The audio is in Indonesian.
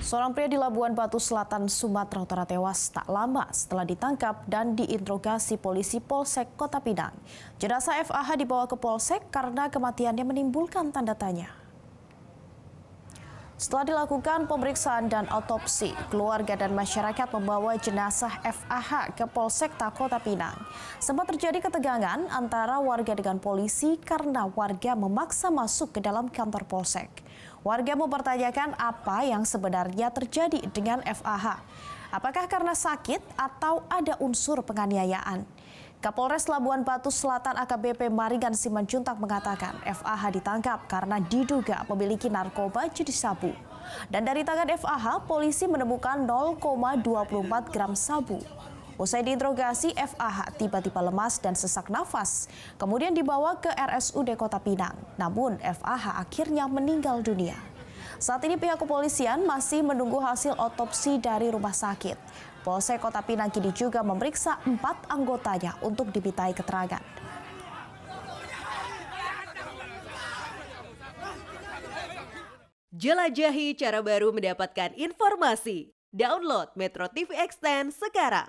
Seorang pria di Labuan Batu Selatan, Sumatera Utara tewas tak lama setelah ditangkap dan diinterogasi polisi Polsek Kota Pinang. Jenazah FAH dibawa ke Polsek karena kematiannya menimbulkan tanda tanya. Setelah dilakukan pemeriksaan dan autopsi, keluarga dan masyarakat membawa jenazah FAH ke Polsek Kota Pinang. Sempat terjadi ketegangan antara warga dengan polisi karena warga memaksa masuk ke dalam kantor Polsek. Warga mempertanyakan apa yang sebenarnya terjadi dengan FAH. Apakah karena sakit atau ada unsur penganiayaan? Kapolres Labuan Batu Selatan AKBP Maringan Simanjuntak mengatakan FAH ditangkap karena diduga memiliki narkoba jenis sabu. Dan dari tangan FAH, polisi menemukan 0,24 gram sabu. Usai diinterogasi, FAH tiba-tiba lemas dan sesak nafas. Kemudian dibawa ke RSUD Kota Pinang. Namun FAH akhirnya meninggal dunia. Saat ini pihak kepolisian masih menunggu hasil otopsi dari rumah sakit. Polsek Kota Pinang kini juga memeriksa 4 anggotanya untuk dimintai keterangan. Jelajahi cara baru mendapatkan informasi. Download Metro TV Extend sekarang.